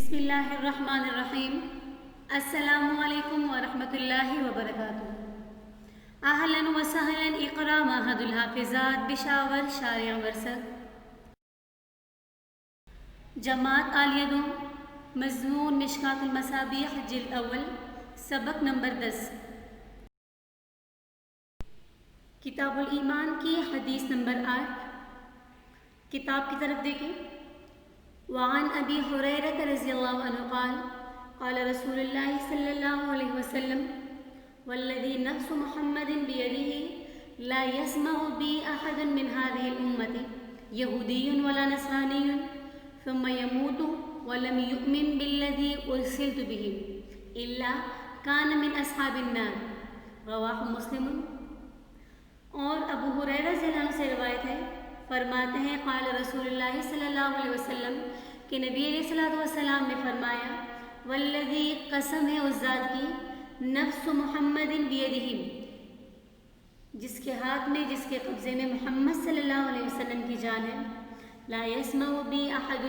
بسم اللہ الرحمن الرحیم۔ السلام علیکم ورحمۃ اللہ وبرکاتہ۔ اہلا وسہلا اقرا معہد الحافظات بشاور شارع ورسد، جماعت عالیہ دوم، مضمون مشکاۃ المصابیح جلد اول، سبق نمبر 10، کتاب الایمان کی حدیث نمبر 8۔ کتاب کی طرف دیکھیں۔ وعن ابی ہریرہ رضی اللہ عنہ قال قال رسول اللہ صلی اللہ علیہ وسلم والذی نفس محمد بیدہ لا يسمع بی احد من هذه الامة یہودی ولا نصرانی ثم يموت ولم يؤمن بالذی ارسلت به الا كان من اصحاب النار، رواہ مسلم۔ اور ابو ہریرہ رضی اللہ عنہ سے روایت ہے، فرماتے ہیں قال رسول اللہ صلی اللہ علیہ وسلم کہ نبی علیہ الصلوۃ والسلام نے فرمایا والذی قسم ہے اس ذات کی نفس محمد بیدہ، جس کے ہاتھ میں، جس کے قبضے میں محمد صلی اللہ علیہ وسلم کی جان ہے، لا يسمع بی احد،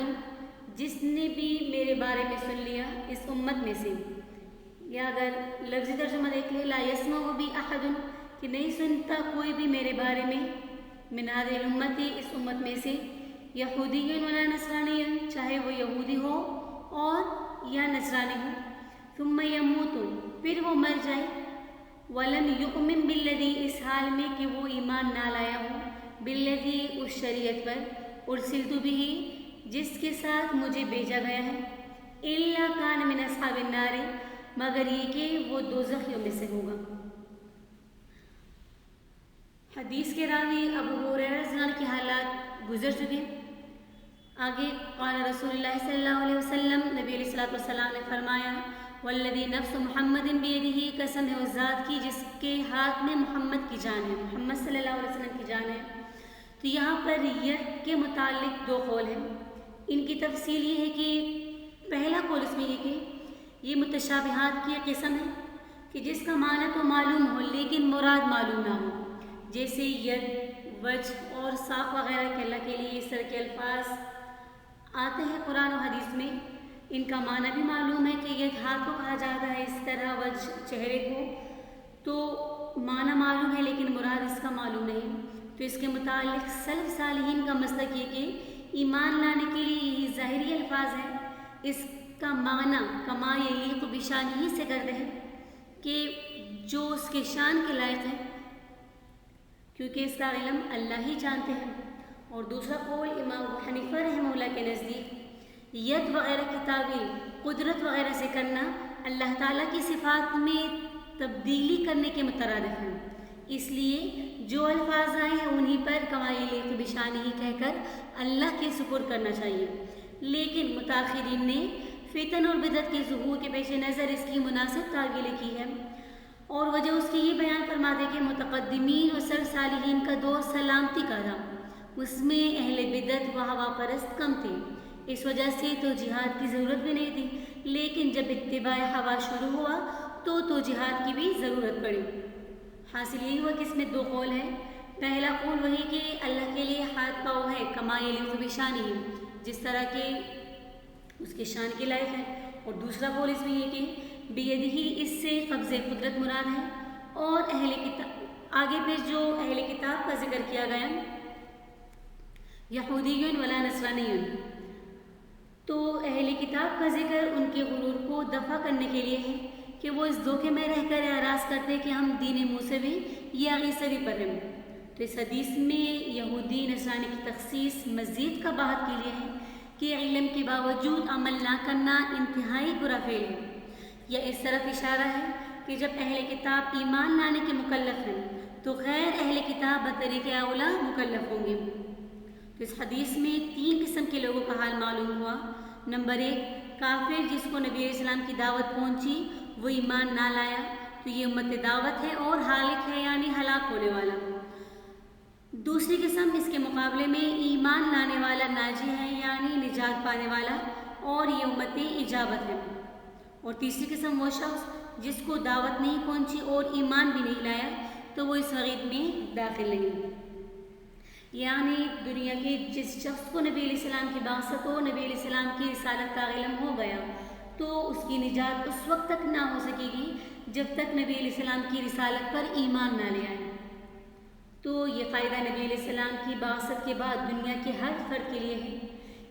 جس نے بھی میرے بارے میں سن لیا اس امت میں سے، یا اگر لفظی ترجمہ دیکھ لیں لا يسمع بی احد کہ نہیں سنتا کوئی بھی میرے بارے میں، من هذه الامت اس امت میں سے، یہودی ولا نصرانی چاہے وہ یہودی ہو اور یا نصرانی ہو، ثم یموت پھر وہ مر جائے، ولم یؤمن بالذی اس حال میں کہ وہ ایمان نہ لایا ہو، بالذی اس شریعت پر، ارسلت به جس کے ساتھ مجھے بھیجا گیا ہے، الا کان من اصحاب النار مگر یہ کہ وہ دوزخیوں میں سے ہوگا۔ حدیث کے راوی ابو ہریرہ رضی اللہ عنہ کی حالات گزر چکے۔ آگے قال رسول اللہ صلی اللہ علیہ وسلم، نبی علیہ الصلوۃ والسلام نے فرمایا والذی نفس محمد بیدہ، قسم ہے اس ذات کی جس کے ہاتھ میں محمد کی جان ہے، محمد صلی اللہ علیہ وسلم کی جان ہے۔ تو یہاں پر ید کے متعلق دو قول ہیں، ان کی تفصیل یہ ہے کہ پہلا قول اس میں یہ کہ یہ متشابہات کی قسم ہے کہ جس کا معنی تو معلوم ہو لیکن مراد معلوم نہ ہو، جیسے ید، وجہ اور ساق وغیرہ کے اللہ کے لیے اس طرح کے الفاظ آتے ہیں قرآن و حدیث میں، ان کا معنی بھی معلوم ہے کہ ید ہاتھ کو کہا جاتا ہے، اس طرح وجہ چہرے کو، تو معنی معلوم ہے لیکن مراد اس کا معلوم نہیں۔ تو اس کے متعلق سلف صالحین کا مسلک یہ کہ ایمان لانے کے لیے یہی ظاہری الفاظ ہیں، اس کا معنی کما یلیق بشانہ سے کرتے ہیں کہ جو اس کے شان کے لائق ہے، کیونکہ اس کا علم اللہ ہی جانتے ہیں۔ اور دوسرا قول امام ابو حنیفہ رحمہ اللہ کے نزدیک ید وغیرہ کی تعویل قدرت وغیرہ سے کرنا اللہ تعالیٰ کی صفات میں تبدیلی کرنے کے مترادف ہیں، اس لیے جو الفاظ آئے ہیں انہی پر کما یلیق بشانہ کہہ کر اللہ کے سپرد کرنا چاہیے۔ لیکن متاخرین نے فتن اور بدعت کے ظہور کے پیش نظر اس کی مناسب تعویلیں کی ہے، اور وجہ اس کی یہ بیان فرماتے کہ متقدمین و سلف صالحین کا دور سلامتی کا تھا، اس میں اہل بدعت و ہوا پرست کم تھے، اس وجہ سے تو جہاد کی ضرورت بھی نہیں تھی، لیکن جب اتباع ہوا شروع ہوا تو جہاد کی بھی ضرورت پڑی۔ حاصل یہی ہوا کہ اس میں دو قول ہیں، پہلا قول وہی کہ اللہ کے لیے ہاتھ پاؤں ہے کما یلیق بشانہ، جس طرح کے اس کے شان کے لائق ہے، اور دوسرا قول اس میں یہ کہ بیدہ اس سے قبض قدرت مراد ہے، اور اہل کتاب آگے پھر جو اہل کتاب کا ذکر کیا گیا یہودی ولا نصرانی، تو اہل کتاب کا ذکر ان کے غرور کو دفع کرنے کے لیے ہے کہ وہ اس دھوکے میں رہ کر اعراض کرتے کہ ہم دین موسوی یا عیسوی پر ہیں۔ تو اس حدیث میں یہودی نصرانی کی تخصیص مزید قباحت کے لیے ہے کہ علم کے باوجود عمل نہ کرنا انتہائی برا فعل ہے، یا اس طرف اشارہ ہے کہ جب اہل کتاب ایمان لانے کے مکلف ہیں تو غیر اہل کتاب بطریق اولا مکلف ہوں گے۔ تو اس حدیث میں تین قسم کے لوگوں کا حال معلوم ہوا۔ نمبر 1، کافر جس کو نبی علیہ السلام کی دعوت پہنچی وہ ایمان نہ لایا، تو یہ امت دعوت ہے اور ہالک ہے یعنی ہلاک ہونے والا۔ دوسری قسم اس کے مقابلے میں ایمان لانے والا ناجی ہے یعنی نجات پانے والا، اور یہ امت اجابت ہے۔ اور تیسری قسم وہ شخص جس کو دعوت نہیں پہنچی اور ایمان بھی نہیں لایا، تو وہ اس وعید میں داخل نہیں۔ یعنی دنیا کے جس شخص کو نبی علیہ السلام کی بعثت و نبی علیہ السلام کی رسالت کا علم ہو گیا تو اس کی نجات اس وقت تک نہ ہو سکے گی جب تک نبی علیہ السلام کی رسالت پر ایمان نہ لے آئے۔ تو یہ فائدہ نبی علیہ السلام کی بعثت کے بعد دنیا کے ہر فرد کے لیے ہے۔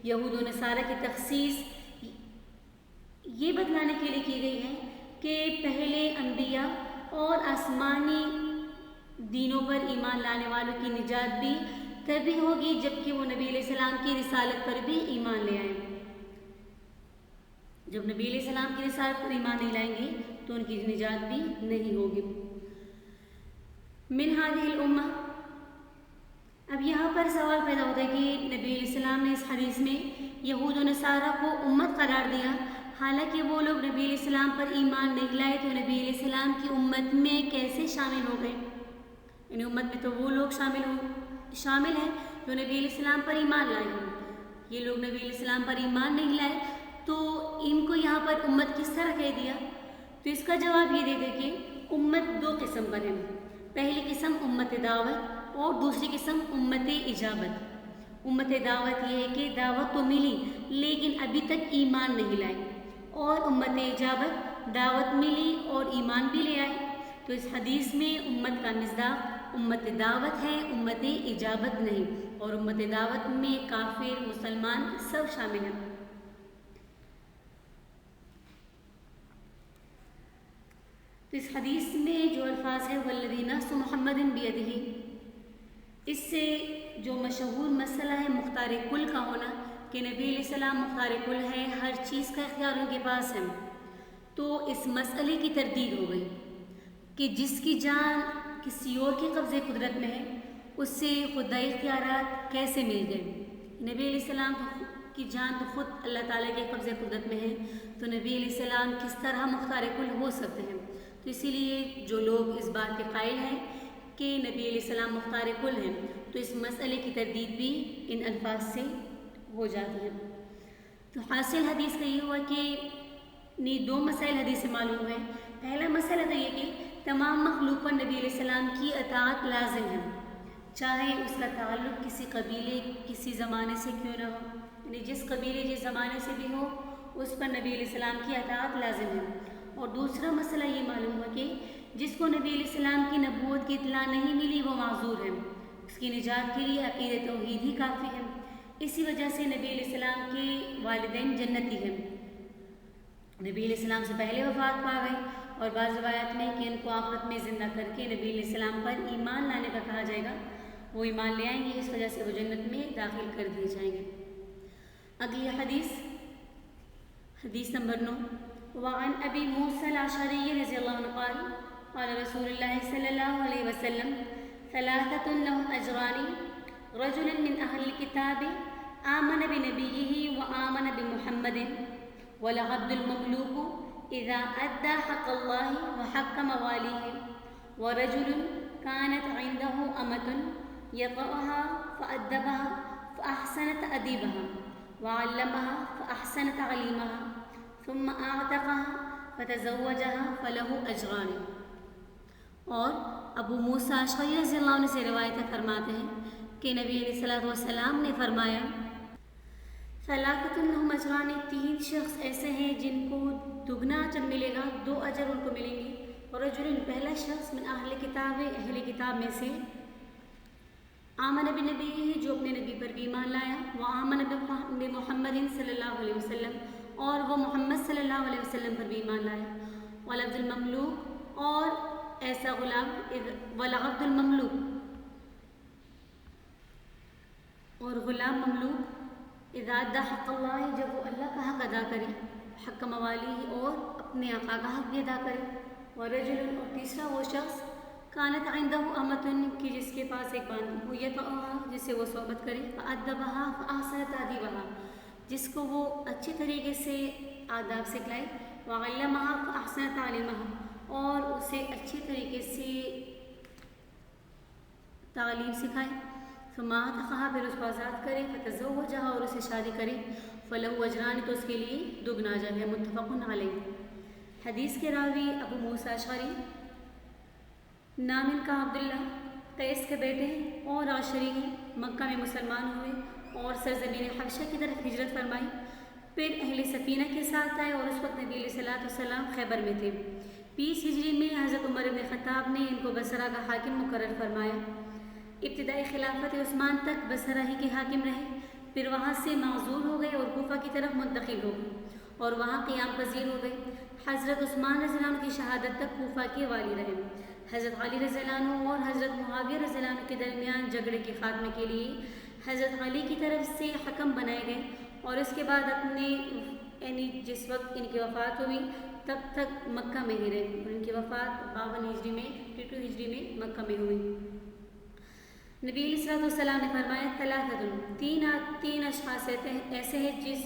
یہود و نصارہ کی تخصیص یہ بتلانے کے لیے کی گئی ہے کہ پہلے انبیاء اور آسمانی دینوں پر ایمان لانے والوں کی نجات بھی تبھی ہوگی جب کہ وہ نبی علیہ السلام کی رسالت پر بھی ایمان لے آئیں۔ جب نبی علیہ السلام کی رسالت پر ایمان نہیں لائیں گے تو ان کی نجات بھی نہیں ہوگی۔ من هذه الامہ، اب یہاں پر سوال پیدا ہوتا ہے کہ نبی علیہ السلام نے اس حدیث میں یہود و نصارہ کو امت قرار دیا، حالانکہ وہ لوگ نبی علیہ السلام پر ایمان نہیں لائے، تو نبی علیہ السلام کی امت میں کیسے شامل ہو گئے؟ یعنی امت میں تو وہ لوگ شامل ہیں جو نبی علیہ السلام پر ایمان لائے ہیں۔ یہ لوگ نبی علیہ السلام پر ایمان نہیں لائے تو ان کو یہاں پر امت کس طرح کہہ دیا؟ تو اس کا جواب یہ دیتے کہ امت دو قسم پر ہے۔ پہلی قسم امت دعوت اور دوسری قسم امت اجابت۔ امت دعوت یہ ہے کہ دعوت تو ملی لیکن ابھی تک ایمان نہیں لائے، اور امت اجابت دعوت ملی اور ایمان بھی لے آئے۔ تو اس حدیث میں امت کا مصداق امت دعوت ہے، امت اجابت نہیں، اور امت دعوت میں کافر مسلمان سب شامل ہیں۔ تو اس حدیث میں جو الفاظ ہے والذی نفس محمد بیدہ، اس سے جو مشہور مسئلہ ہے مختار کل کا ہونا کہ نبی علیہ السلام مختار کل ہے، ہر چیز کا اختیار ان کے پاس ہے، تو اس مسئلے کی تردید ہو گئی کہ جس کی جان کسی اور کے قبضے قدرت میں ہے اس سے خدائی اختیارات کیسے مل گئے؟ نبی علیہ السلام کی جان تو خود اللہ تعالیٰ کے قبضے قدرت میں ہے، تو نبی علیہ السلام کس طرح مختار کل ہو سکتے ہیں؟ تو اسی لیے جو لوگ اس بات کے قائل ہیں کہ نبی علیہ السلام مختار کل ہیں تو اس مسئلے کی تردید بھی ان الفاظ سے ہو جاتی ہے۔ تو حاصل حدیث کا یہ ہوا کہ دو مسائل حدیث سے معلوم ہے۔ پہلا مسئلہ تو یہ کہ تمام مخلوق پر نبی علیہ السلام کی اطاعت لازم ہے، چاہے اس کا تعلق کسی قبیلے کسی زمانے سے کیوں نہ ہو، یعنی جس قبیلے جس زمانے سے بھی ہو اس پر نبی علیہ السلام کی اطاعت لازم ہے۔ اور دوسرا مسئلہ یہ معلوم ہوا کہ جس کو نبی علیہ السلام کی نبوت کی اطلاع نہیں ملی وہ معذور ہے، اس کی نجات کے لیے عقیدت توحید ہی کافی ہے۔ اسی وجہ سے نبی علیہ السلام کے والدین جنتی ہیں، نبی علیہ السلام سے پہلے وفات پا گئے، اور بعض روایات میں کہ ان کو آخرت میں زندہ کر کے نبی علیہ السلام پر ایمان لانے کا کہا جائے گا، وہ ایمان لے آئیں گے، اس وجہ سے وہ جنت میں داخل کر دیے جائیں گے۔ اگلی حدیث نمبر 9، وعن ابی موسیٰ الاشعری رضی اللہ عنہ قال قال رسول اللہ صلی اللہ علیہ وسلم ثلاثۃ لهم اجران رجل من اہل الکتاب آمن بنبیہ وآمن بمحمد والعبد المملوک اذا ادى حق اللہ وحق موالیہ ورجل كانت عنده امة يطأها فأدبها فأحسن تأديبها وعلمها فأحسن تعليمها ثم اعتقها فتزوجها فله اجران۔ اور ابو موسیٰ اشعری رضی اللہ عنہ سے روایت فرماتے ہیں کہ نبی علیہ السلام نے فرمایا ثلاثۃ لهم اجران، تین شخص ایسے ہیں جن کو دگنا اجر ملے گا، 2 اجر ان کو ملیں گے۔ اور رجل، پہلا شخص من اہل کتاب، اہل کتاب میں سے، آمن بنبی، جو اپنے نبی پر بھی ایمان لایا، وآمن بمحمد صلی اللہ علیہ وسلم، اور وہ محمد صلی اللہ علیہ وسلم پر بھی ایمان لایا، والعبد المملوک، اور ایسا غلام، والعبد المملوک، اور غلام مملوک، اذا ادى حق اللہ، جب وہ اللہ کا حق ادا کرے، حق موالیہ، اور اپنے آقا کا حق بھی ادا کرے، ورجل، اور تیسرا وہ شخص، کانت عنده امة، کہ جس کے پاس ایک باندھی ہو، یطأها، جس سے وہ صحبت کرے، فأدبها فأحسن تأدیبها، جس کو وہ اچھے طریقے سے آداب سکھلائے، وعلمها فأحسن تعلیمها، اور اسے اچھے طریقے سے تعلیم سکھائے، ثم اعتقها، پھر اس کو آزاد کرے، فتزوجها، اور اسے شادی کرے، فله اجران، تو اس کے لیے دگنا اجر ہے، متفق علیہ۔ حدیث کے راوی ابو موسیٰ اشعری، نام ان کا عبداللہ، قیس کے بیٹے ہیں اور عشری ہیں، مکہ میں مسلمان ہوئے اور سرزمین حبشہ کی طرف ہجرت فرمائی. پھر اہل سفینہ کے ساتھ آئے اور اس وقت نبی علیہ السلام خیبر میں تھے. 20 ہجری میں حضرت عمر بن خطاب نے ان کو بصرہ کا حاکم مقرر فرمایا. ابتدائی خلافت عثمان تک بصرہ ہی کے حاکم رہے. پھر وہاں سے معزول ہو گئے اور کوفہ کی طرف منتقل ہو گئے اور وہاں قیام پذیر ہو گئے. حضرت عثمان رضی اللہ عنہ کی شہادت تک کوفہ کے والی رہے. حضرت علی رضی اللہ عنہ اور حضرت معاویہ رضی اللہ عنہ کے درمیان جھگڑے کے خاتمے کے لیے حضرت علی کی طرف سے حکم بنائے گئے اور اس کے بعد یعنی جس وقت ان کی وفات ہوئی تب تک مکہ میں ہی رہے اور ان کی وفات 52 ہجری میں 52 ہجری میں مکہ میں ہوئی. نبی علیہ السلام نے فرمایا ثلاثۃ تین اشخاص ایسے ہیں جس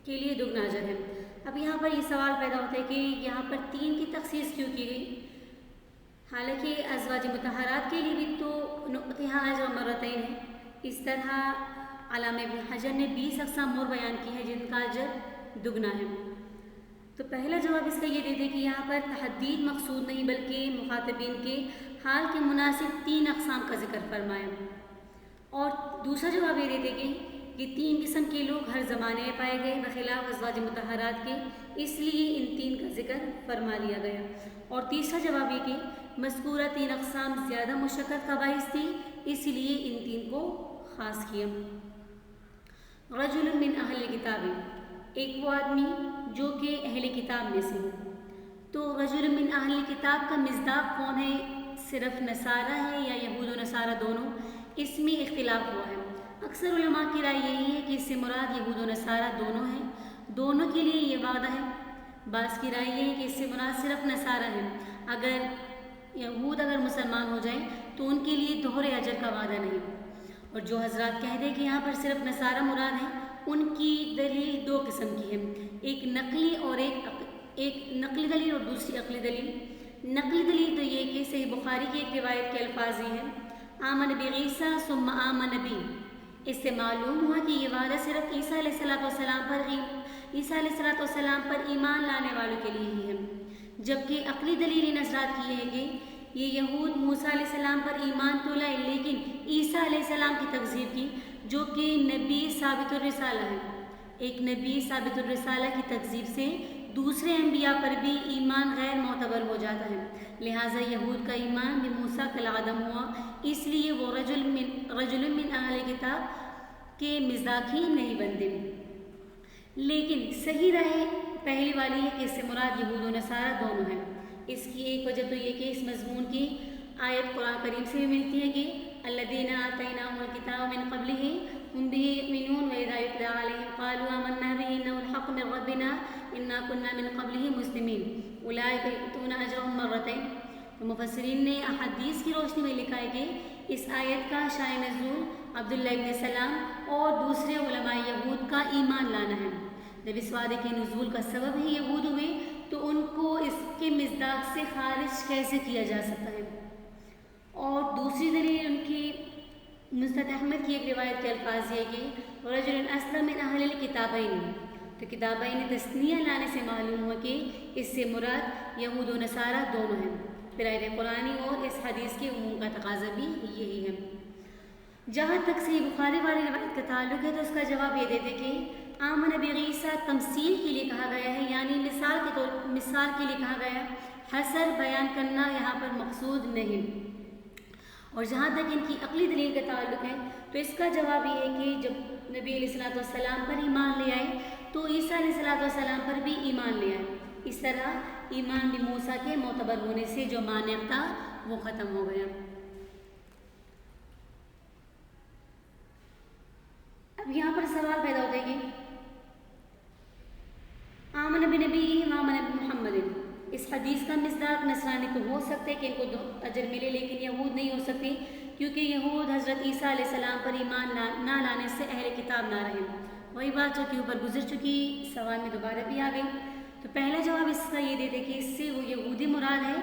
کے لیے دگنا اجر ہے. اب یہاں پر یہ سوال پیدا ہوتا ہے کہ یہاں پر 3 کی تخصیص کیوں کی گئی؟ حالانکہ ازواج مطہرات کے لیے بھی تو نؤتیہا اجر مرتین ہے. اس طرح علامہ ابن حجر نے 20 اقسام اور بیان کی ہے جن کا اجر دگنا ہے. تو پہلا جواب اس کا یہ دیتے کہ یہاں پر تحدید مقصود نہیں بلکہ مخاطبین کے حال کے مناسب 3 اقسام کا ذکر فرمایا. اور دوسرا جواب یہ دیتے کہ یہ 3 قسم کے لوگ ہر زمانے میں پائے گئے بخلاف ازواج مطہرات کے، اس لیے ان 3 کا ذکر فرما لیا گیا. اور تیسرا جواب یہ کہ مذکورہ 3 اقسام زیادہ مشقت کا باعث تھی، اس لیے ان 3 کو خاص کیا. رجل من اہل کتاب، ایک وہ آدمی جو کہ اہل کتاب میں سے ہو. تو رجل من اہل کتاب کا مصداق کون ہے؟ صرف نصارہ ہے یا یہود و نصارہ دونوں؟ اس میں اختلاف ہوا ہے. اکثر علماء کی رائے یہی ہے کہ اس سے مراد یہود و نصارہ دونوں ہیں، دونوں کے لیے یہ وعدہ ہے. بعض کی رائے یہ ہے کہ اس سے مراد صرف نصارہ ہے. اگر مسلمان ہو جائیں تو ان کے لیے دوہرے اجر کا وعدہ نہیں. اور جو حضرات کہہ دیں کہ یہاں پر صرف نصارہ مراد ہے ان کی دلیل 2 قسم کی ہے، ایک نقلی اور ایک نقلی دلیل اور دوسری عقلی دلیل. نقلی دلیل تو یہ کہ صحیح بخاری کی ایک روایت کے الفاظ یہ ہیں آمن بعیسیٰ ثم آمن بی. اس سے معلوم ہوا کہ یہ وعدہ صرف عیسیٰ علیہ السلام پر ایمان لانے والوں کے لیے ہی ہے. جبکہ عقلی دلیل ان حضرات کی ہے کہ یہ یہود موسیٰ علیہ السلام پر ایمان تو لائے لیکن عیسیٰ علیہ السلام کی تکذیب کی جو کہ نبی ثابت الرسالہ ہے. ایک نبی ثابت الرسالہ کی تکذیب سے دوسرے انبیاء پر بھی ایمان غیر معتبر ہو جاتا ہے. لہٰذا یہود کا ایمان بموسیٰ کالعدم ہوا، اس لیے وہ رجل من اہل کتاب کے مصداق ہی نہیں بنتے. لیکن صحیح رائے پہلی والی ہے کہ اس سے مراد یہود و نصارہ دونوں ہیں. اس کی ایک وجہ تو یہ کہ اس مضمون کی آیت قرآن کریم سے بھی ملتی ہے کہ الذین آتیناہم الکتاب من قبلہ ہم بہ یؤمنون واذا یتلی علیہم قالوا آمنا بہ انہ الحق من ربنا انا کنا من قبلہ مسلمین اولئک یؤتون اجرہم مرتین. تو مفسرین نے احادیث کی روشنی میں لکھا ہے کہ اس آیت کا شائع نزول عبداللہ ابن سلام اور دوسرے علماء یہود کا ایمان لانا ہے. جب اس وعدے کے نزول کا سبب ہی یہود ہوئے تو ان کو اس کے مصداق سے خارج کیسے کیا جا سکتا ہے؟ اور دوسری دلیل ان کی مستد احمد کی ایک روایت کے الفاظ یہ کہ رجل اسلم من اہل الکتابین. تو کتابین تثنیہ لانے سے معلوم ہوا کہ اس سے مراد یہود و نصارہ دونوں ہیں. پھر آیت قرآنی اور اس حدیث کے عموم کا تقاضا بھی یہی ہے. جہاں تک صحیح بخاری والی روایت کا تعلق ہے تو اس کا جواب یہ دیتے کہ آمن بعیسیٰ تمثیل کے لیے کہا گیا ہے، یعنی مثال کے لیے کہا گیا ہے، حصر بیان کرنا یہاں پر مقصود نہیں. اور جہاں تک ان کی عقلی دلیل کا تعلق ہے تو اس کا جواب یہ ہے کہ جب نبی علیہ السلام پر ایمان لے آئے تو عیسیٰ علیہ السلام پر بھی ایمان لے آئے. اس طرح ایمان بموسیٰ کے معتبر ہونے سے جو مانع تھا وہ ختم ہو گیا. اب یہاں پر سوال پیدا ہوتا ہے کہ آمن بنبی آمن بمحمد، اس حدیث کا مصداق نصرانی تو ہو سکتے کہ ان کو اجر ملے لیکن یہود نہیں ہو سکتے کیونکہ یہود حضرت عیسیٰ علیہ السلام پر ایمان نہ لانے سے اہل کتاب نہ رہے. وہی بات جو کہ اوپر گزر چکی سوال میں دوبارہ بھی آ گئی. تو پہلا جواب اس کا یہ دیتے کہ اس سے وہ یہودی مراد ہے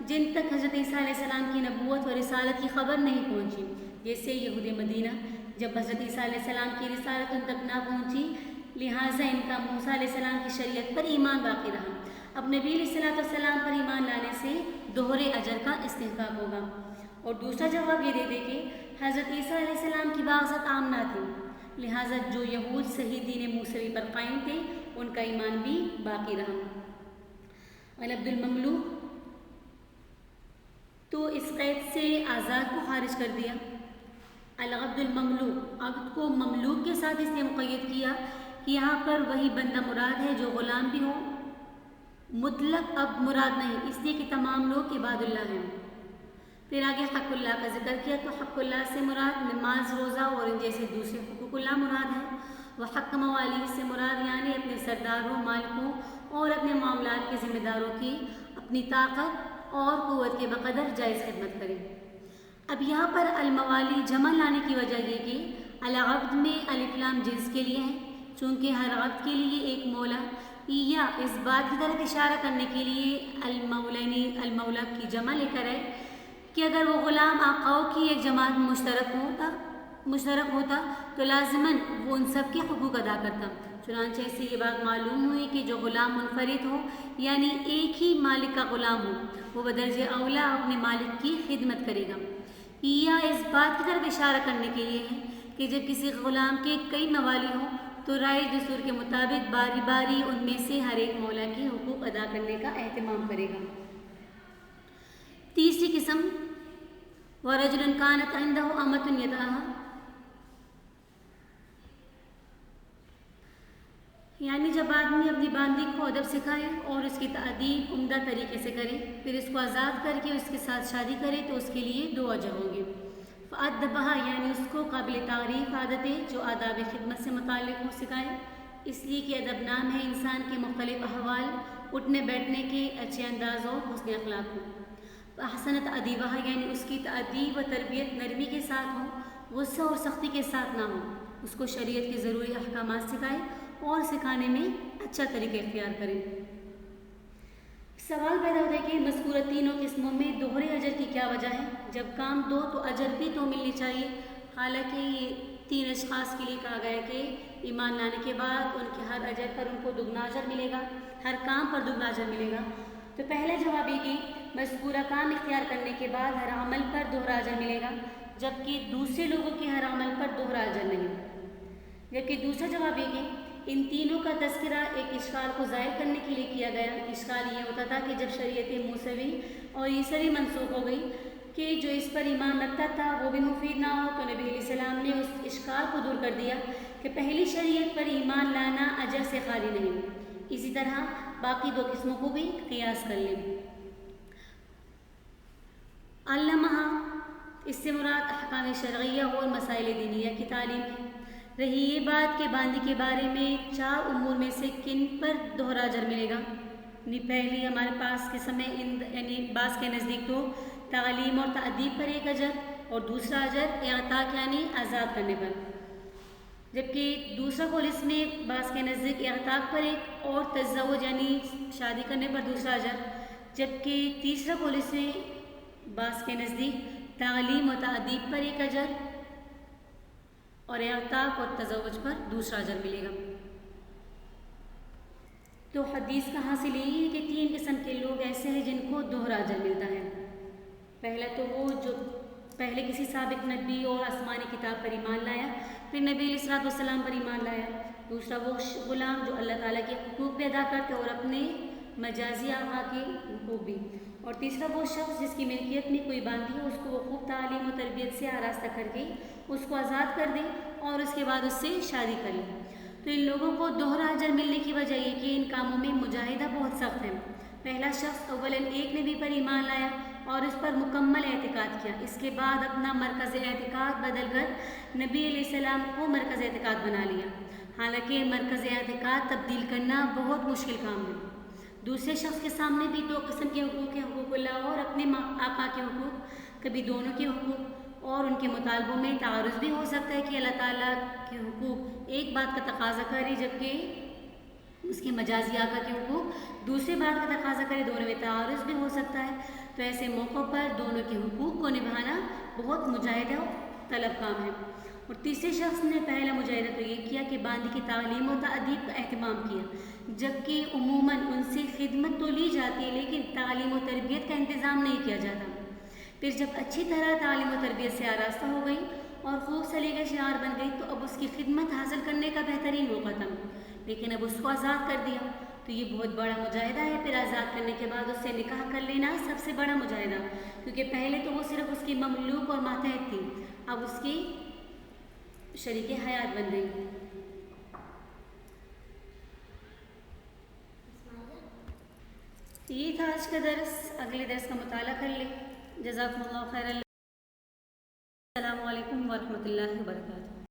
جن تک حضرت عیسیٰ علیہ السلام کی نبوت اور رسالت کی خبر نہیں پہنچی، جیسے یہود مدینہ. جب حضرت عیسیٰ علیہ السلام کی رسالت ان تک نہ پہنچی لہٰذا ان کا موسیٰ علیہ السلام کی شریعت پر ایمان باقی رہا. اب نبی علیہ السلام پر ایمان لانے سے دوہرے اجر کا استحقاق ہوگا. اور دوسرا جواب یہ دیتے کہ حضرت عیسیٰ علیہ السلام کی بعثت عام نہ تھی، لہٰذا جو یہود صحیح دین موسوی پر قائم تھے ان کا ایمان بھی باقی رہا۔ العبد المملوک تو اس قید سے آزاد کو خارج کر دیا۔ العبد المملوک، عبد کو مملوک کے ساتھ اس نے مقید کیا کہ یہاں پر وہی بندہ مراد ہے جو غلام بھی ہو، مطلق عبد مراد نہیں، اس لیے کہ تمام لوگ عباد اللہ ہیں۔ پھر آگے حق اللہ کا ذکر کیا تو حق اللہ سے مراد نماز، روزہ اور ان جیسے دوسرے حقوق اللہ مراد ہے۔ وہ حق موالی سے مراد یعنی اپنے سرداروں، مالکوں اور اپنے معاملات کے ذمہ داروں کی اپنی طاقت اور قوت کے بقدر جائز خدمت کریں۔ اب یہاں پر الموالی جمع لانے کی وجہ یہ کہ العبد میں الف لام جنس کے لیے ہے، چونکہ ہر عبد کے لیے ایک مولا، یا اس بات کی طرف اشارہ کرنے کے لیے المولینی المولا کی جمع لے کر ہے کہ اگر وہ غلام آقاؤں کی ایک جماعت مشترک ہوتا تو لازماً وہ ان سب کے حقوق ادا کرتا۔ چنانچہ سے یہ بات معلوم ہوئی کہ جو غلام منفرد ہو یعنی ایک ہی مالک کا غلام ہو وہ بدرجہ اولا اپنے مالک کی خدمت کرے گا، یا اس بات کی طرف اشارہ کرنے کے لیے ہے کہ جب کسی غلام کے کئی موالی ہوں تو رائج دستور کے مطابق باری باری ان میں سے ہر ایک مولا کے حقوق ادا کرنے کا اہتمام کرے گا۔ تیسری قسم وَرَجُلٌ كَانَتْ عِنْدَهُ أَمَةٌ يَدْعَاهَا، یعنی جب آدمی اپنی باندی کو ادب سکھائے اور اس کی تأدیب عمدہ طریقے سے کرے، پھر اس کو آزاد کر کے اس کے ساتھ شادی کرے تو اس کے لیے 2 اجر ہوں گے۔ فَأَدَّبَهَا یعنی اس کو قابل تعریف عادتیں جو آداب خدمت سے متعلق ہو سکھائے، اس لیے کہ ادب نام ہے انسان کے مختلف احوال، اٹھنے بیٹھنے کے اچھے انداز اور حسن اخلاق ہو۔ احسنت ادیبہ یعنی اس کی تأدیب و تربیت نرمی کے ساتھ ہو، غصہ اور سختی کے ساتھ نہ ہو، اس کو شریعت کے ضروری احکامات سکھائے اور سکھانے میں اچھا طریقہ اختیار کریں۔ سوال پیدا ہوتا ہے کہ مذکورہ تینوں قسموں میں دوہرے اجر کی کیا وجہ ہے؟ جب کام دو تو اجر بھی تو ملنی چاہیے، حالانکہ یہ 3 اشخاص کے لیے کہا گیا ہے کہ ایمان لانے کے بعد ان کے ہر اجر پر ان کو دگنا اجر ملے گا، ہر کام پر دگنا اجر ملے گا۔ تو پہلا جواب یہ کہ مذکورہ کام اختیار کرنے کے بعد ہر عمل پر دوہرا اجر ملے گا، جبکہ دوسرے لوگوں کے ہر عمل پر دوہرا اجر نہیں۔ جبکہ دوسرا جواب یہ کہ ان تینوں کا تذکرہ ایک اشکال کو ظاہر کرنے کے لیے کیا گیا۔ اشکال یہ ہوتا تھا کہ جب شریعت موسوی اور عیسوی منسوخ ہو گئی کہ جو اس پر ایمان رکھتا تھا وہ بھی مفید نہ ہو، تو نبی علیہ السلام نے اس اشکال کو دور کر دیا کہ پہلی شریعت پر ایمان لانا اجر سے خالی نہیں، اسی طرح باقی 2 قسموں کو بھی قیاس کر لیں۔ علمہ اس سے مراد احکام شرعیہ اور مسائل دینیہ کی تعلیم ہے۔ رہی یہ بات کہ باندی کے بارے میں 4 امور میں سے کن پر دوہرا اجر ملے گا، پہلی ہمارے پاس قسم ہے یعنی بعض کے نزدیک تو تعلیم اور تأدیب پر 1 اجر اور دوسرا اجر اعتاق یعنی آزاد کرنے پر، جبکہ دوسرا قول اس میں بعض کے نزدیک اعتاق پر 1 اور تزوج یعنی شادی کرنے پر دوسرا اجر، جبکہ تیسرا قول اس میں بعض کے نزدیک تعلیم و تأدیب پر 1 اجر اور اعتاق اور تزوج پر دوسرا اجر ملے گا۔ تو حدیث کا حاصل یہی ہے کہ 3 قسم کے لوگ ایسے ہیں جن کو دوہرا اجر ملتا ہے۔ پہلا تو وہ جو پہلے کسی سابق نبی اور آسمانی کتاب پر ایمان لایا، پھر نبی علیہ الصلوۃ والسلام پر ایمان لایا۔ دوسرا وہ غلام جو اللہ تعالیٰ کے حقوق بھی ادا کرتے اور اپنے مجازی آقا کے حقوق بھی، اور تیسرا وہ شخص جس کی ملکیت میں کوئی باندھی ہو، اس کو وہ خوب تعلیم و تربیت سے آراستہ کر کے اس کو آزاد کر دے اور اس کے بعد اس سے شادی کر لے۔ تو ان لوگوں کو دوہرا اجر ملنے کی وجہ یہ کہ ان کاموں میں مجاہدہ بہت سخت ہے۔ پہلا شخص اولاً ایک نبی پر ایمان لایا اور اس پر مکمل اعتقاد کیا، اس کے بعد اپنا مرکز اعتقاد بدل کر نبی علیہ السلام کو مرکز اعتقاد بنا لیا، حالانکہ مرکز اعتقاد تبدیل کرنا بہت مشکل کام ہے۔ دوسرے شخص کے سامنے بھی 2 قسم کے حقوق ہیں، حقوق اللہ اور اپنے آقا کے حقوق، کبھی دونوں کے حقوق اور ان کے مطالبوں میں تعارض بھی ہو سکتا ہے کہ اللہ تعالیٰ کے حقوق ایک بات کا تقاضا کرے جبکہ اس کے مجازی آقا کے حقوق دوسرے بات کا تقاضا کرے، دونوں میں تعارض بھی ہو سکتا ہے۔ تو ایسے موقع پر دونوں کے حقوق کو نبھانا بہت مجاہدہ طلب کام ہے۔ اور تیسرے شخص نے پہلا مجاہدہ تو یہ کیا کہ باندی کی تعلیم و تأدیب کا اہتمام کیا، جبکہ عموماً ان سے خدمت تو لی جاتی ہے لیکن تعلیم و تربیت کا انتظام نہیں کیا جاتا۔ پھر جب اچھی طرح تعلیم و تربیت سے آراستہ ہو گئی اور خوب سلیقہ شعار بن گئی تو اب اس کی خدمت حاصل کرنے کا بہترین موقع تھا، لیکن اب اس کو آزاد کر دیا تو یہ بہت بڑا مجاہدہ ہے۔ پھر آزاد کرنے کے بعد اس سے نکاح کر لینا سب سے بڑا مجاہدہ، کیونکہ پہلے تو وہ صرف اس کی مملوک اور ماتحت تھی، اب اس کی شریک حیات بن گئی۔ یہ تھا آج کا درس، اگلے درس کا مطالعہ کر لیں۔ جزاکم اللہ خیر۔ السلام علیکم ورحمۃ اللہ وبرکاتہ۔